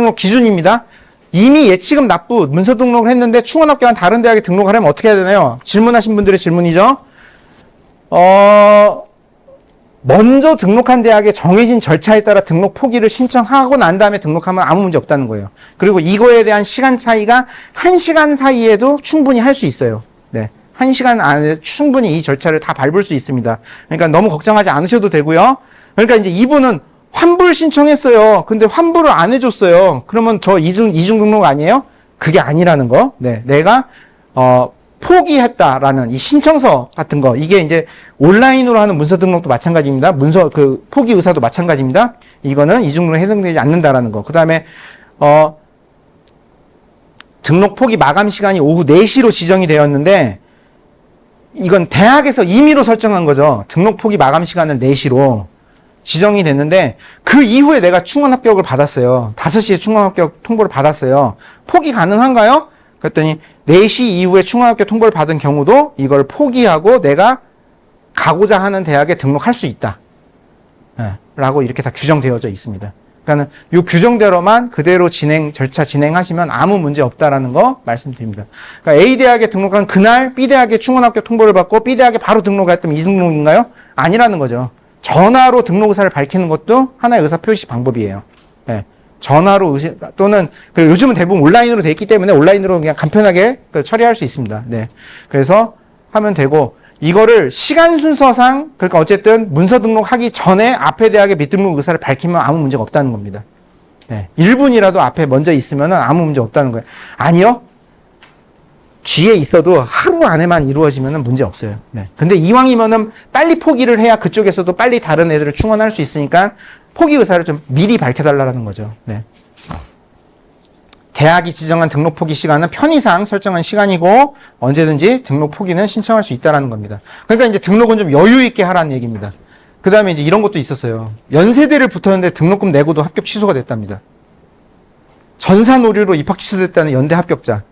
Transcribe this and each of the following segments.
등록 기준입니다. 이미 예치금 납부 문서 등록을 했는데 충원학교와 다른 대학에 등록하려면 어떻게 해야 되나요? 질문하신 분들의 질문이죠. 먼저 등록한 대학에 정해진 절차에 따라 등록 포기를 신청하고 난 다음에 등록하면 아무 문제 없다는 거예요. 그리고 이거에 대한 시간 차이가 1시간 사이에도 충분히 할 수 있어요. 네. 1시간 안에 충분히 이 절차를 다 밟을 수 있습니다. 그러니까 너무 걱정하지 않으셔도 되고요. 그러니까 이제 이분은 환불 신청했어요. 근데 환불을 안 해줬어요. 그러면 저 이중 등록 아니에요? 그게 아니라는 거. 네. 내가, 포기했다라는 이 신청서 같은 거, 이게 이제 온라인으로 하는 문서 등록도 마찬가지입니다. 포기 의사도 마찬가지입니다. 이거는 이중등록에 해당되지 않는다라는 거. 그 다음에, 등록 포기 마감 시간이 오후 4시로 지정이 되었는데, 이건 대학에서 임의로 설정한 거죠. 등록 포기 마감 시간을 4시로 지정이 됐는데, 그 이후에 내가 충원 합격을 받았어요. 5시에 충원 합격 통보를 받았어요. 포기 가능한가요? 그랬더니 4시 이후에 충원학교 통보를 받은 경우도 이걸 포기하고 내가 가고자 하는 대학에 등록할 수 있다. 라고 이렇게 다 규정되어져 있습니다. 그러니까 이 규정대로만 그대로 절차 진행하시면 아무 문제 없다라는 거 말씀드립니다. 그러니까 A 대학에 등록한 그날 B 대학에 충원학교 통보를 받고 B 대학에 바로 등록했다면 이등록인가요? 아니라는 거죠. 전화로 등록 의사를 밝히는 것도 하나의 의사 표시 방법이에요. 전화로 또는 요즘은 대부분 온라인으로 돼 있기 때문에 온라인으로 그냥 간편하게 처리할 수 있습니다. 네. 그래서 하면 되고, 이거를 시간 순서상, 그러니까 어쨌든 문서 등록하기 전에 앞에 대학의 미등록 의사를 밝히면 아무 문제가 없다는 겁니다. 네. 1분이라도 앞에 먼저 있으면 아무 문제 없다는 거예요. 아니요. 뒤에 있어도 하루 안에만 이루어지면 문제 없어요. 네. 근데 이왕이면은 빨리 포기를 해야 그쪽에서도 빨리 다른 애들을 충원할 수 있으니까 포기 의사를 좀 미리 밝혀달라는 거죠. 네. 대학이 지정한 등록 포기 시간은 편의상 설정한 시간이고 언제든지 등록 포기는 신청할 수 있다는 겁니다. 그러니까 이제 등록은 좀 여유 있게 하라는 얘기입니다. 그 다음에 이제 이런 것도 있었어요. 연세대를 붙었는데 등록금 내고도 합격 취소가 됐답니다. 전산 오류로 입학 취소됐다는 연대 합격자.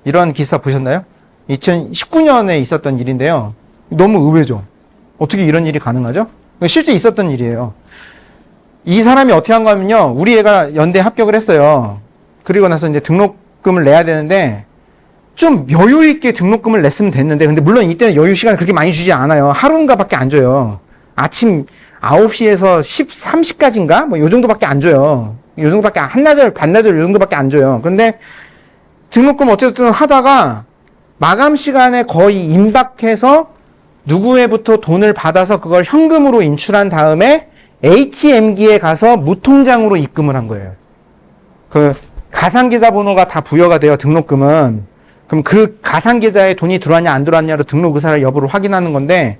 이런 기사 보셨나요? 2019년에 있었던 일인데요. 너무 의외죠. 어떻게 이런 일이 가능하죠? 실제 있었던 일이에요. 이 사람이 어떻게 한 거냐면요. 우리 애가 연대 합격을 했어요. 그리고 나서 이제 등록금을 내야 되는데 좀 여유 있게 등록금을 냈으면 됐는데, 근데 물론 이때는 여유 시간을 그렇게 많이 주지 않아요. 하루인가 밖에 안 줘요. 아침 9시에서 13시까지인가? 뭐 요 정도밖에 안 줘요. 요 정도밖에, 한나절, 반나절 요 정도밖에 안 줘요. 근데 등록금 어쨌든 하다가 마감 시간에 거의 임박해서 누구에부터 돈을 받아서 그걸 현금으로 인출한 다음에 ATM기에 가서 무통장으로 입금을 한 거예요. 그 가상계좌 번호가 다 부여가 돼요, 등록금은. 그럼 그 가상계좌에 돈이 들어왔냐 안 들어왔냐로 등록 의사를 여부를 확인하는 건데,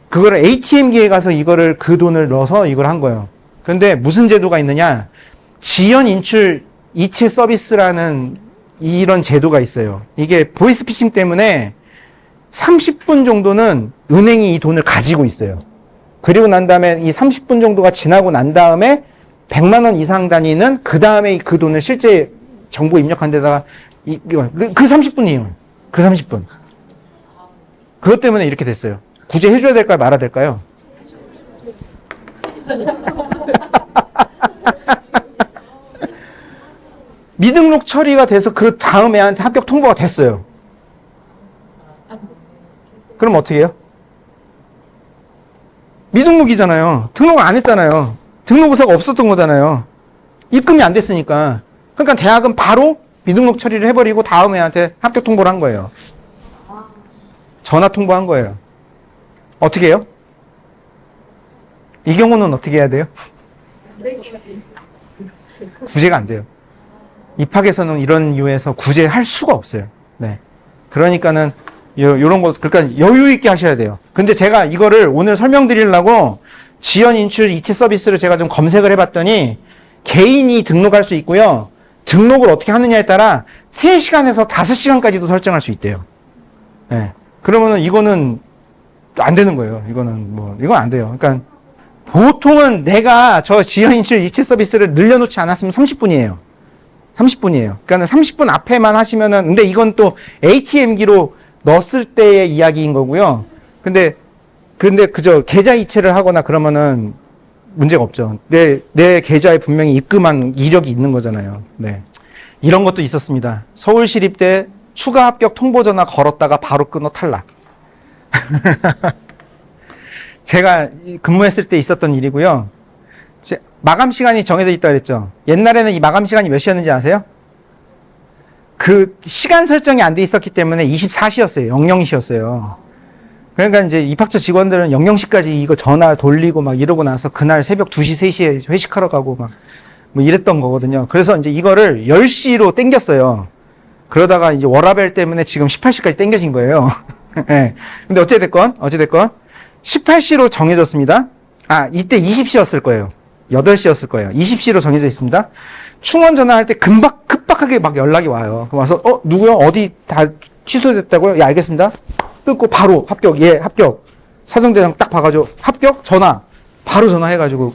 그거를 ATM기에 가서 그 돈을 넣어서 이걸 한 거예요. 그런데 무슨 제도가 있느냐? 지연 인출 이체 서비스라는 이런 제도가 있어요. 이게 보이스피싱 때문에 30분 정도는 은행이 이 돈을 가지고 있어요. 그리고 난 다음에 이 30분 정도가 지나고 난 다음에 100만 원 이상 단위는 그 다음에 그 돈을 실제 정보 입력한 데다가 그 30분이에요. 그 30분. 그것 때문에 이렇게 됐어요. 구제해줘야 될까요? 말아야 될까요? 미등록 처리가 돼서 그 다음 애한테 합격 통보가 됐어요. 그럼 어떻게 해요? 미등록이잖아요. 등록을 안 했잖아요. 등록 의사가 없었던 거잖아요. 입금이 안 됐으니까. 그러니까 대학은 바로 미등록 처리를 해버리고 다음 애한테 합격 통보를 한 거예요. 전화 통보한 거예요. 어떻게 해요? 이 경우는 어떻게 해야 돼요? 구제가 안 돼요. 입학에서는 이런 이유에서 구제할 수가 없어요. 네. 그러니까는 요런 거, 그러니까 여유 있게 하셔야 돼요. 근데 제가 이거를 오늘 설명드리려고 지연 인출 이체 서비스를 제가 좀 검색을 해봤더니 개인이 등록할 수 있고요. 등록을 어떻게 하느냐에 따라 3시간에서 5시간까지도 설정할 수 있대요. 네. 그러면은 이거는 안 되는 거예요. 이건 안 돼요. 그러니까 보통은 내가 저 지연 인출 이체 서비스를 늘려놓지 않았으면 30분이에요. 30분이에요. 그러니까 30분 앞에만 하시면은, 근데 이건 또 ATM기로 넣었을 때의 이야기인 거고요. 근데 그저 계좌 이체를 하거나 그러면은 문제가 없죠. 내 계좌에 분명히 입금한 이력이 있는 거잖아요. 네. 이런 것도 있었습니다. 서울시립대 추가 합격 통보 전화 걸었다가 바로 끊어 탈락. 제가 근무했을 때 있었던 일이고요. 마감 시간이 정해져 있다 그랬죠. 옛날에는 이 마감 시간이 몇 시였는지 아세요? 그 시간 설정이 안 돼 있었기 때문에 24시였어요. 00시였어요. 그러니까 이제 입학처 직원들은 00시까지 이거 전화 돌리고 막 이러고 나서 그날 새벽 2시, 3시에 회식하러 가고 막 뭐 이랬던 거거든요. 그래서 이제 이거를 10시로 땡겼어요. 그러다가 이제 워라벨 때문에 지금 18시까지 땡겨진 거예요. 네. 근데 어찌됐건 18시로 정해졌습니다. 아, 이때 20시였을 거예요. 8시였을 거예요. 20시로 정해져 있습니다. 충원 전화할 때 급박하게 막 연락이 와요. 그럼 와서, 누구요? 어디 다 취소됐다고요? 예, 알겠습니다. 끊고 바로 합격, 예, 합격. 사정대장 딱 봐가지고, 합격? 전화. 바로 전화해가지고,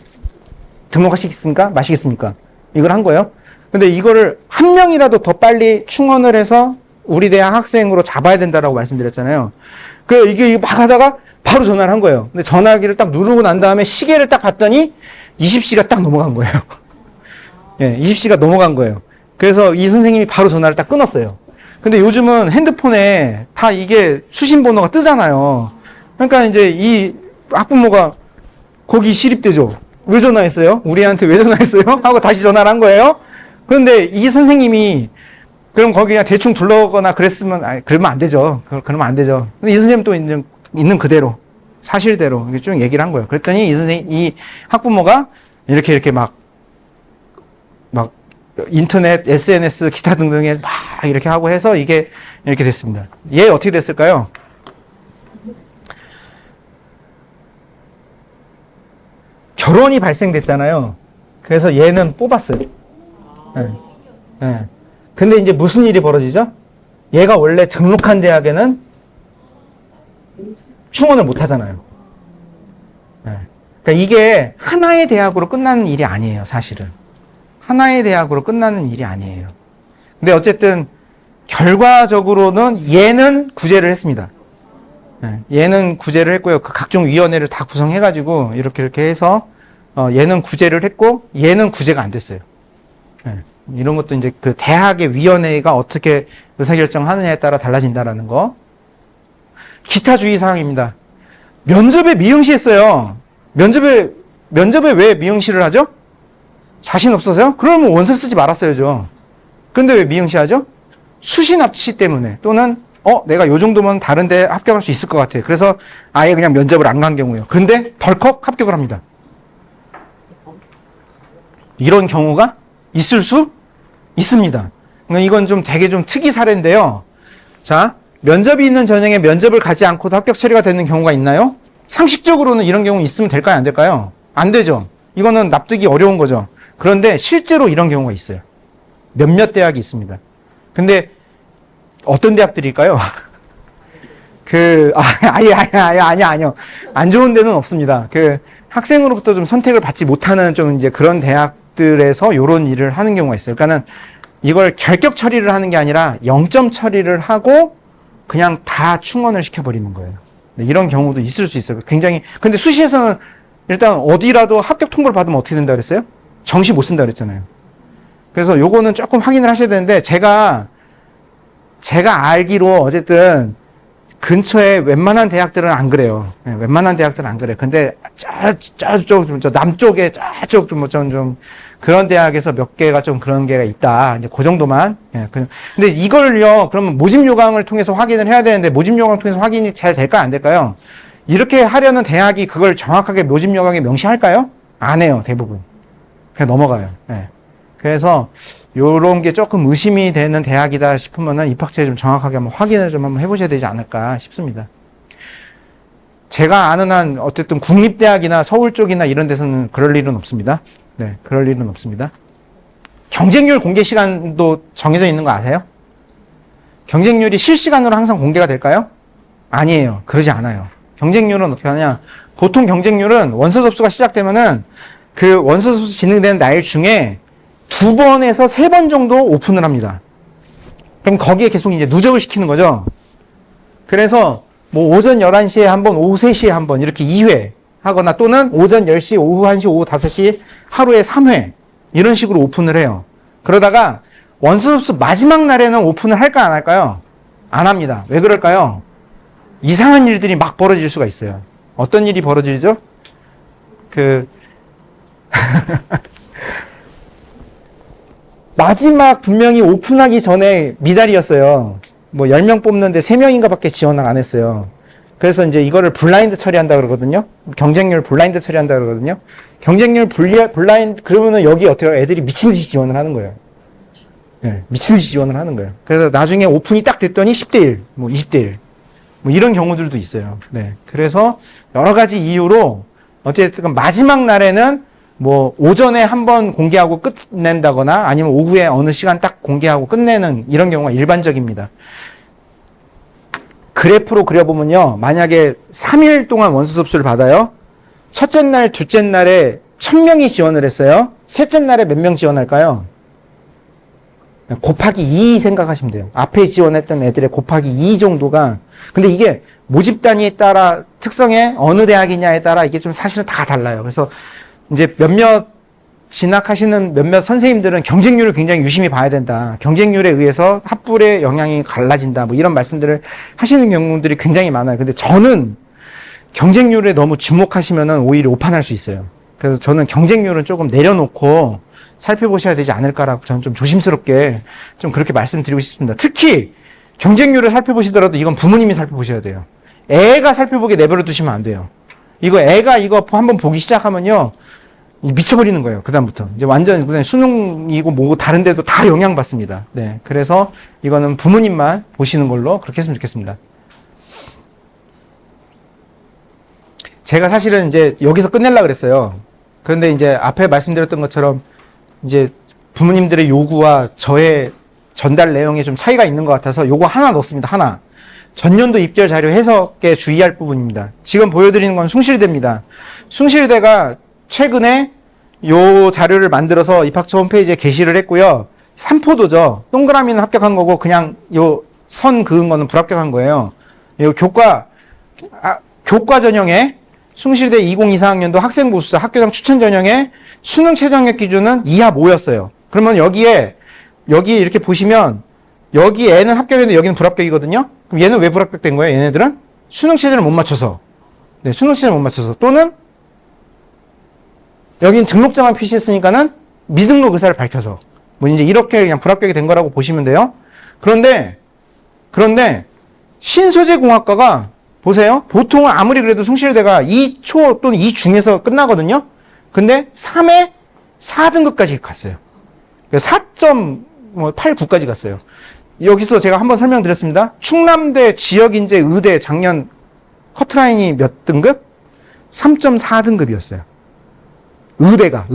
등록하시겠습니까? 마시겠습니까? 이걸 한 거예요. 근데 이거를 한 명이라도 더 빨리 충원을 해서 우리 대학 학생으로 잡아야 된다라고 말씀드렸잖아요. 이게 막 하다가 바로 전화를 한 거예요. 근데 전화기를 딱 누르고 난 다음에 시계를 딱 봤더니 20시가 딱 넘어간 거예요. 예, 20시가 넘어간 거예요. 그래서 이 선생님이 바로 전화를 딱 끊었어요. 근데 요즘은 핸드폰에 다 이게 수신 번호가 뜨잖아요. 그러니까 이제 이 학부모가 거기 시립대죠. 왜 전화했어요? 우리한테 왜 전화했어요? 하고 다시 전화를 한 거예요. 그런데 이 선생님이 그럼 거기 그냥 대충 불러거나 그랬으면, 그러면 안 되죠. 그러면 안 되죠. 근데 이 선생님 또 있는 그대로, 사실대로 쭉 얘기를 한 거예요. 그랬더니 이 학부모가 이렇게 막 인터넷, SNS, 기타 등등에 막 이렇게 하고 해서 이게 이렇게 됐습니다. 얘 어떻게 됐을까요? 결혼이 발생됐잖아요. 그래서 얘는 뽑았어요. 네. 네. 근데 이제 무슨 일이 벌어지죠? 얘가 원래 등록한 대학에는 충원을 못 하잖아요. 네. 그러니까 이게 하나의 대학으로 끝나는 일이 아니에요, 사실은. 하나의 대학으로 끝나는 일이 아니에요. 근데 어쨌든 결과적으로는 얘는 구제를 했습니다. 네. 얘는 구제를 했고요. 그 각종 위원회를 다 구성해가지고 이렇게 해서 얘는 구제를 했고 얘는 구제가 안 됐어요. 네. 이런 것도 이제 그 대학의 위원회가 어떻게 의사결정하느냐에 따라 달라진다라는 거. 기타 주의 사항입니다. 면접에 미응시했어요. 면접에 왜 미응시를 하죠? 자신 없어서요? 그러면 원서 쓰지 말았어야죠. 근데 왜 미응시하죠? 수시 납치 때문에 또는 내가 요 정도면 다른 데 합격할 수 있을 것 같아. 그래서 아예 그냥 면접을 안 간 경우예요. 그런데 덜컥 합격을 합니다. 이런 경우가 있을 수 있습니다. 이건 좀 되게 좀 특이 사례인데요. 자, 면접이 있는 전형에 면접을 가지 않고도 합격 처리가 되는 경우가 있나요? 상식적으로는 이런 경우 있으면 될까요? 안 될까요? 안 되죠. 이거는 납득이 어려운 거죠. 그런데 실제로 이런 경우가 있어요. 몇몇 대학이 있습니다. 근데 어떤 대학들일까요? 아니요. 안 좋은 데는 없습니다. 학생으로부터 좀 선택을 받지 못하는 좀 이제 그런 대학들에서 이런 일을 하는 경우가 있어요. 그러니까는 이걸 결격 처리를 하는 게 아니라 0점 처리를 하고 그냥 다 충원을 시켜버리는 거예요. 이런 경우도 있을 수 있어요. 근데 수시에서는 일단 어디라도 합격 통보를 받으면 어떻게 된다 그랬어요? 정시 못 쓴다 그랬잖아요. 그래서 요거는 조금 확인을 하셔야 되는데, 제가 알기로 어쨌든 근처에 웬만한 대학들은 안 그래요. 네, 웬만한 대학들은 안 그래요. 근데 저 남쪽에 저쪽 좀 그런 대학에서 몇 개가 좀 그런 게가 있다. 이제 그 정도만. 예, 근데 이걸요, 그러면 모집 요강을 통해서 확인을 해야 되는데, 모집 요강 통해서 확인이 잘 될까요? 안 될까요? 이렇게 하려는 대학이 그걸 정확하게 모집 요강에 명시할까요? 안 해요, 대부분. 그냥 넘어가요. 예. 그래서 요런 게 조금 의심이 되는 대학이다 싶으면은 입학처에 좀 정확하게 한번 확인을 좀 한번 해보셔야 되지 않을까 싶습니다. 제가 아는 한 어쨌든 국립대학이나 서울 쪽이나 이런 데서는 그럴 일은 없습니다. 네, 그럴 일은 없습니다. 경쟁률 공개 시간도 정해져 있는 거 아세요? 경쟁률이 실시간으로 항상 공개가 될까요? 아니에요. 그러지 않아요. 경쟁률은 어떻게 하냐? 보통 경쟁률은 원서 접수가 시작되면은 그 원서 접수 진행되는 날 중에 2번에서 3번 정도 오픈을 합니다. 그럼 거기에 계속 이제 누적을 시키는 거죠. 그래서 뭐 오전 11시에 한 번, 오후 3시에 한 번 이렇게 2회 하거나 또는 오전 10시, 오후 1시, 오후 5시 하루에 3회 이런 식으로 오픈을 해요. 그러다가 원서접수 마지막 날에는 오픈을 할까 안 할까요? 안 합니다. 왜 그럴까요? 이상한 일들이 막 벌어질 수가 있어요. 어떤 일이 벌어지죠? 마지막 분명히 오픈하기 전에 미달이었어요. 뭐 10명 뽑는데 3명인가 밖에 지원을 안 했어요. 그래서 이제 이거를 블라인드 처리한다 그러거든요. 경쟁률 블라인드 처리한다 그러거든요. 경쟁률 블라인드, 그러면은 여기 어떻게 해요? 애들이 미친 듯이 지원을 하는 거예요. 네, 미친 듯이 지원을 하는 거예요. 그래서 나중에 오픈이 딱 됐더니 10대1, 뭐 20대1. 뭐 이런 경우들도 있어요. 네. 그래서 여러 가지 이유로 어쨌든 마지막 날에는 뭐 오전에 한번 공개하고 끝낸다거나 아니면 오후에 어느 시간 딱 공개하고 끝내는 이런 경우가 일반적입니다. 그래프로 그려보면요. 만약에 3일 동안 원서 접수를 받아요. 첫째 날, 둘째 날에 1000명이 지원을 했어요. 셋째 날에 몇 명 지원할까요? 곱하기 2 생각하시면 돼요. 앞에 지원했던 애들의 곱하기 2 정도가. 근데 이게 모집 단위에 따라 특성에 어느 대학이냐에 따라 이게 좀 사실은 다 달라요. 그래서 이제 진학하시는 몇몇 선생님들은 경쟁률을 굉장히 유심히 봐야 된다. 경쟁률에 의해서 합불의 영향이 갈라진다. 뭐 이런 말씀들을 하시는 경우들이 굉장히 많아요. 근데 저는 경쟁률에 너무 주목하시면은 오히려 오판할 수 있어요. 그래서 저는 경쟁률은 조금 내려놓고 살펴보셔야 되지 않을까라고 저는 좀 조심스럽게 좀 그렇게 말씀드리고 싶습니다. 특히 경쟁률을 살펴보시더라도 이건 부모님이 살펴보셔야 돼요. 애가 살펴보게 내버려 두시면 안 돼요. 애가 이거 한번 보기 시작하면요. 미쳐버리는 거예요. 그다음부터. 이제 완전 그냥 수능이고 뭐고 다른 데도 다 영향받습니다. 네. 그래서 이거는 부모님만 보시는 걸로 그렇게 했으면 좋겠습니다. 제가 사실은 이제 여기서 끝내려고 그랬어요. 그런데 이제 앞에 말씀드렸던 것처럼 이제 부모님들의 요구와 저의 전달 내용에 좀 차이가 있는 것 같아서 요거 하나 넣었습니다. 하나. 전년도 입결 자료 해석에 주의할 부분입니다. 지금 보여드리는 건 숭실대입니다. 숭실대가 최근에 요 자료를 만들어서 입학처 홈페이지에 게시를 했고요. 삼포도죠. 동그라미는 합격한 거고 그냥 요 선 그은 거는 불합격한 거예요. 요 교과 전형에 숭실대 2024학년도 학생부 수사 학교장 추천 전형에 수능 최저학력 기준은 이하 5였어요. 그러면 여기 이렇게 보시면 여기 애는 합격했는데 여기는 불합격이거든요. 그럼 얘는 왜 불합격된 거예요? 얘네들은 수능 최저를 못 맞춰서. 네, 수능 최저를 못 맞춰서. 또는 여긴 등록자만 표시했으니까는 미등록 의사를 밝혀서. 뭐 이제 이렇게 그냥 불합격이 된 거라고 보시면 돼요. 그런데 신소재공학과가 보세요. 보통은 아무리 그래도 숭실대가 2초 또는 2중에서 끝나거든요. 근데 3에 4등급까지 갔어요. 4.89까지 갔어요. 여기서 제가 한번 설명드렸습니다. 충남대 지역인재 의대 작년 커트라인이 몇 등급? 3.4등급이었어요. 의대가.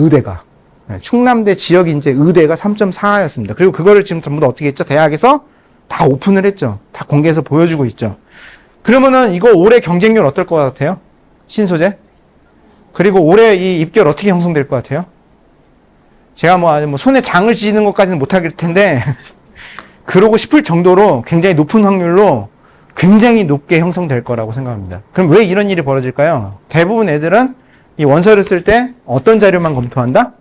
네, 충남대 지역인재 의대가 3.4였습니다. 그리고 그거를 지금 전부 다 어떻게 했죠? 대학에서 다 오픈을 했죠. 다 공개해서 보여주고 있죠. 그러면은 이거 올해 경쟁률 어떨 것 같아요? 신소재? 그리고 올해 이 입결 어떻게 형성될 것 같아요? 제가 뭐 손에 장을 쥐는 것까지는 못하길 텐데 그러고 싶을 정도로 굉장히 높은 확률로 굉장히 높게 형성될 거라고 생각합니다. 그럼 왜 이런 일이 벌어질까요? 대부분 애들은 이 원서를 쓸 때 어떤 자료만 검토한다?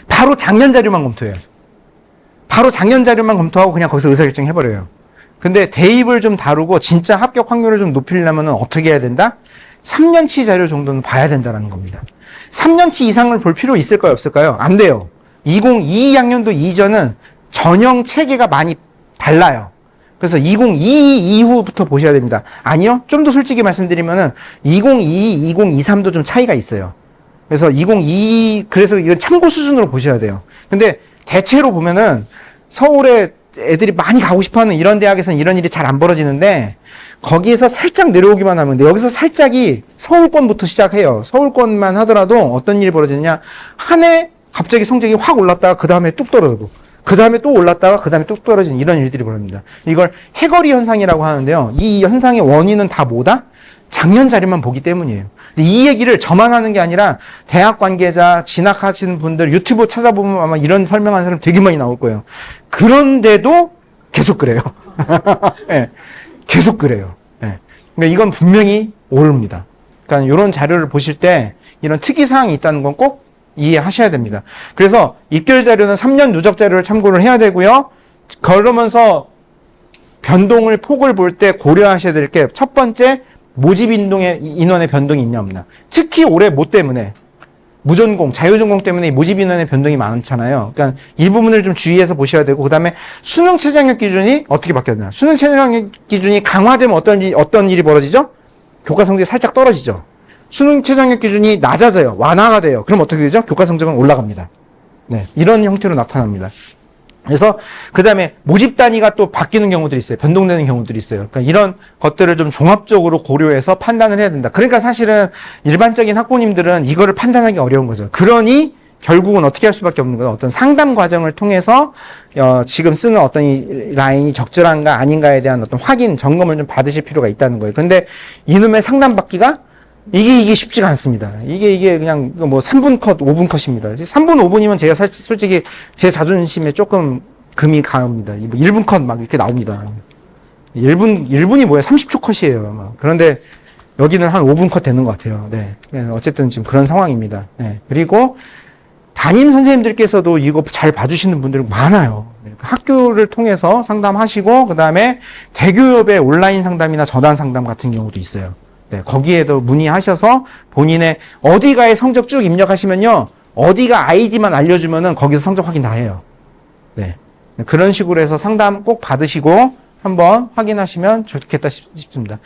바로 작년 자료만 검토해요. 바로 작년 자료만 검토하고 그냥 거기서 의사결정 해버려요. 근데 대입을 좀 다루고 진짜 합격 확률을 좀 높이려면 어떻게 해야 된다? 3년치 자료 정도는 봐야 된다는 겁니다. 3년치 이상을 볼 필요 있을까요? 없을까요? 안 돼요. 2022학년도 이전은 전형 체계가 많이 달라요. 그래서 2022 이후부터 보셔야 됩니다. 아니요. 좀 더 솔직히 말씀드리면은 2022, 2023도 좀 차이가 있어요. 그래서 그래서 이건 참고 수준으로 보셔야 돼요. 근데 대체로 보면은 서울에 애들이 많이 가고 싶어 하는 이런 대학에서는 이런 일이 잘 안 벌어지는데 거기에서 살짝 내려오기만 하면 돼. 여기서 살짝이 서울권부터 시작해요. 서울권만 하더라도 어떤 일이 벌어지느냐. 한 해 갑자기 성적이 확 올랐다가 그 다음에 뚝 떨어지고 그 다음에 또 올랐다가 그 다음에 뚝 떨어지는 이런 일들이 벌어집니다. 이걸 해거리 현상이라고 하는데요. 이 현상의 원인은 다 뭐다? 작년 자료만 보기 때문이에요. 이 얘기를 저만 하는 게 아니라 대학 관계자, 진학하시는 분들 유튜브 찾아보면 아마 이런 설명하는 사람 되게 많이 나올 거예요. 그런데도 계속 그래요. 네, 계속 그래요. 네. 그러니까 이건 분명히 오릅니다. 그러니까 이런 자료를 보실 때 이런 특이사항이 있다는 건 꼭 이해하셔야 됩니다. 그래서 입결 자료는 3년 누적 자료를 참고를 해야 되고요. 그러면서 변동을 폭을 볼 때 고려하셔야 될 게 첫 번째 모집 인원의 변동이 있냐 없나. 특히 올해 뭐 때문에 무전공, 자유전공 때문에 이 모집 인원의 변동이 많잖아요. 그러니까 이 부분을 좀 주의해서 보셔야 되고, 그 다음에 수능 최저학력 기준이 어떻게 바뀌었나. 수능 최저학력 기준이 강화되면 어떤 일이 벌어지죠? 교과 성적이 살짝 떨어지죠. 수능 최저학력 기준이 낮아져요. 완화가 돼요. 그럼 어떻게 되죠? 교과 성적은 올라갑니다. 네, 이런 형태로 나타납니다. 그래서 그 다음에 모집 단위가 또 바뀌는 경우들이 있어요. 변동되는 경우들이 있어요. 그러니까 이런 것들을 좀 종합적으로 고려해서 판단을 해야 된다. 그러니까 사실은 일반적인 학부모님들은 이거를 판단하기 어려운 거죠. 그러니 결국은 어떻게 할 수밖에 없는 거예요. 어떤 상담 과정을 통해서 지금 쓰는 어떤 이 라인이 적절한가 아닌가에 대한 어떤 확인, 점검을 좀 받으실 필요가 있다는 거예요. 근데 이놈의 상담 받기가 이게 쉽지가 않습니다. 이게 그냥 뭐 3분 컷, 5분 컷입니다. 3분, 5분이면 제가 솔직히 제 자존심에 조금 금이 가옵니다. 1분 컷 막 이렇게 나옵니다. 1분이 뭐예요? 30초 컷이에요. 막. 그런데 여기는 한 5분 컷 되는 것 같아요. 네. 어쨌든 지금 그런 상황입니다. 네. 그리고 담임 선생님들께서도 이거 잘 봐주시는 분들 많아요. 네. 학교를 통해서 상담하시고, 그 다음에 대교협의 온라인 상담이나 전화 상담 같은 경우도 있어요. 네, 거기에도 문의하셔서 본인의 어디가의 성적 쭉 입력하시면요. 어디가 아이디만 알려주면은 거기서 성적 확인 다 해요. 네. 그런 식으로 해서 상담 꼭 받으시고 한번 확인하시면 좋겠다 싶습니다.